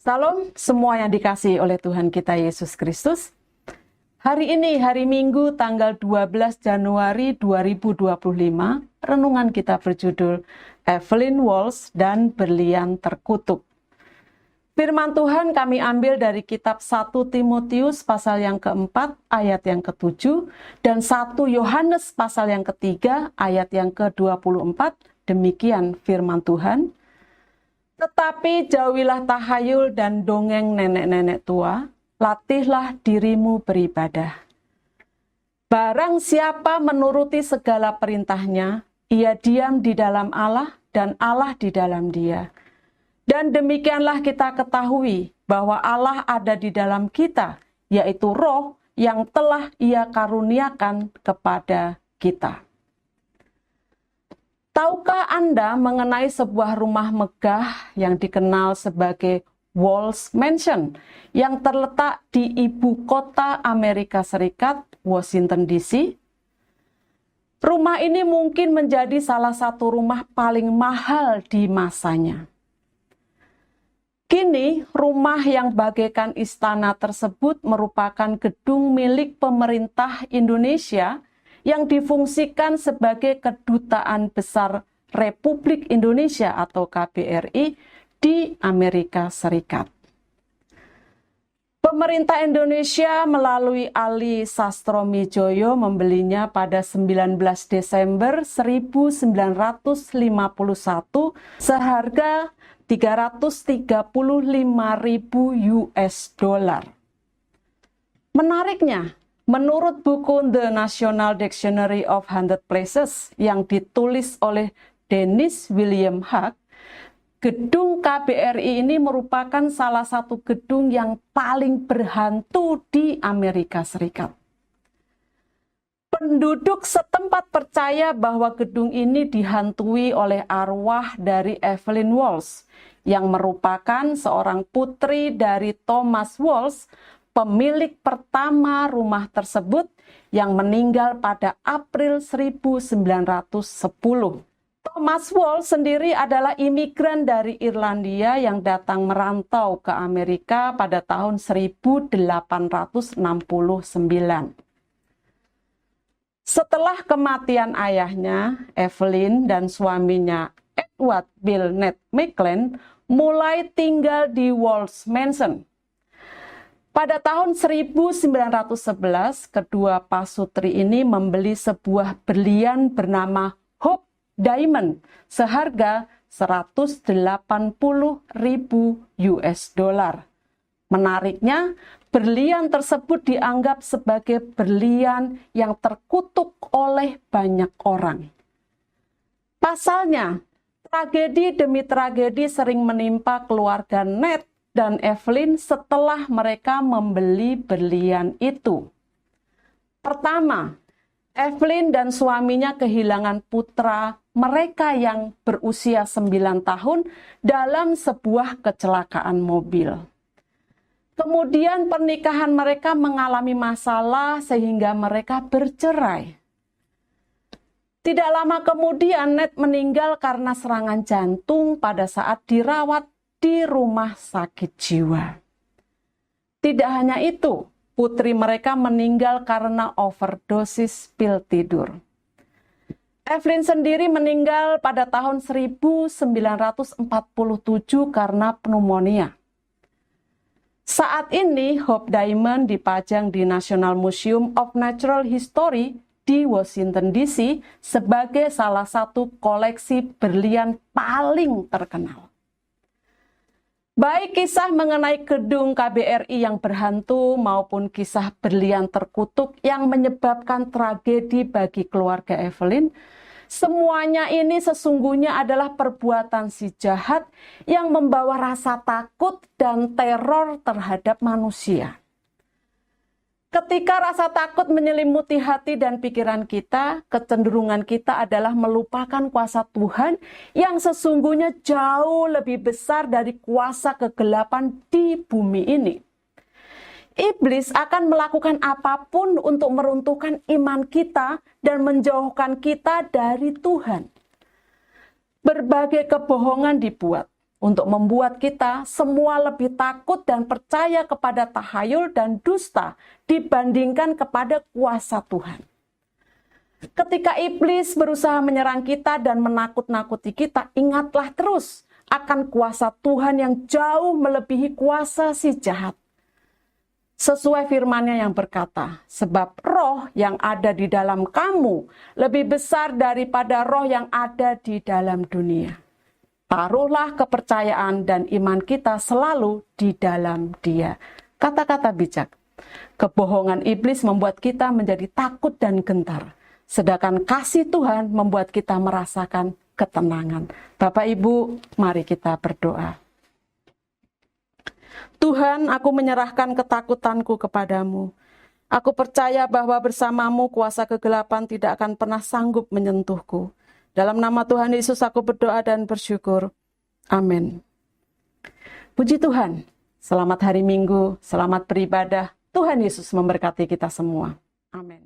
Salam semua yang dikasihi oleh Tuhan kita Yesus Kristus. Hari ini, hari Minggu, tanggal 12 Januari 2025, renungan kita berjudul Evelyn Walls dan Berlian Terkutuk. Firman Tuhan kami ambil dari kitab 1 Timotius pasal yang keempat, ayat yang ke-7, dan 1 Yohanes pasal yang ketiga, ayat yang ke-24. Demikian firman Tuhan. Tetapi jauhilah tahayul dan dongeng nenek-nenek tua, latihlah dirimu beribadah. Barang siapa menuruti segala perintahnya, ia diam di dalam Allah dan Allah di dalam dia. Dan demikianlah kita ketahui bahwa Allah ada di dalam kita, yaitu Roh yang telah Ia karuniakan kepada kita. Tahukah Anda mengenai sebuah rumah megah yang dikenal sebagai Walls Mansion yang terletak di ibu kota Amerika Serikat, Washington DC? Rumah ini mungkin menjadi salah satu rumah paling mahal di masanya. Kini, rumah yang bagaikan istana tersebut merupakan gedung milik pemerintah Indonesia yang difungsikan sebagai Kedutaan Besar Republik Indonesia atau KBRI di Amerika Serikat. Pemerintah Indonesia melalui Ali Sastromijoyo membelinya pada 19 Desember 1951 seharga 335.000 US dollar. Menariknya, menurut buku The National Dictionary of 100 Places yang ditulis oleh Dennis William Hugh, gedung KBRI ini merupakan salah satu gedung yang paling berhantu di Amerika Serikat. Penduduk setempat percaya bahwa gedung ini dihantui oleh arwah dari Evelyn Walls, yang merupakan seorang putri dari Thomas Walls, pemilik pertama rumah tersebut yang meninggal pada April 1910. Thomas Walls sendiri adalah imigran dari Irlandia yang datang merantau ke Amerika pada tahun 1869. Setelah kematian ayahnya, Evelyn dan suaminya Edward Bill Ned McLean mulai tinggal di Walls Mansion. Pada tahun 1911, kedua pasutri ini membeli sebuah berlian bernama Hope Diamond seharga 180.000 US dollar. Menariknya, berlian tersebut dianggap sebagai berlian yang terkutuk oleh banyak orang. Pasalnya, tragedi demi tragedi sering menimpa keluarga Ned dan Evelyn setelah mereka membeli berlian itu. Pertama, Evelyn dan suaminya kehilangan putra mereka yang berusia 9 tahun dalam sebuah kecelakaan mobil. Kemudian pernikahan mereka mengalami masalah sehingga mereka bercerai. Tidak lama kemudian Ned meninggal karena serangan jantung pada saat dirawat di rumah sakit jiwa. Tidak hanya itu, putri mereka meninggal karena overdosis pil tidur. Evelyn sendiri meninggal pada tahun 1947 karena pneumonia. Saat ini, Hope Diamond dipajang di National Museum of Natural History di Washington DC sebagai salah satu koleksi berlian paling terkenal. Baik kisah mengenai gedung KBRI yang berhantu maupun kisah berlian terkutuk yang menyebabkan tragedi bagi keluarga Evelyn, semuanya ini sesungguhnya adalah perbuatan si jahat yang membawa rasa takut dan teror terhadap manusia. Ketika rasa takut menyelimuti hati dan pikiran kita, kecenderungan kita adalah melupakan kuasa Tuhan yang sesungguhnya jauh lebih besar dari kuasa kegelapan di bumi ini. Iblis akan melakukan apapun untuk meruntuhkan iman kita dan menjauhkan kita dari Tuhan. Berbagai kebohongan dibuat. untuk membuat kita semua lebih takut dan percaya kepada tahayul dan dusta dibandingkan kepada kuasa Tuhan. Ketika iblis berusaha menyerang kita dan menakut-nakuti kita, ingatlah terus akan kuasa Tuhan yang jauh melebihi kuasa si jahat. Sesuai firman-Nya yang berkata, sebab roh yang ada di dalam kamu lebih besar daripada roh yang ada di dalam dunia. Taruhlah kepercayaan dan iman kita selalu di dalam Dia. Kata-kata bijak. Kebohongan iblis membuat kita menjadi takut dan gentar. Sedangkan kasih Tuhan membuat kita merasakan ketenangan. Bapak Ibu, mari kita berdoa. Tuhan, aku menyerahkan ketakutanku kepadamu. Aku percaya bahwa bersamamu kuasa kegelapan tidak akan pernah sanggup menyentuhku. Dalam nama Tuhan Yesus aku berdoa dan bersyukur. Amin. Puji Tuhan. Selamat hari Minggu, selamat beribadah. Tuhan Yesus memberkati kita semua. Amin.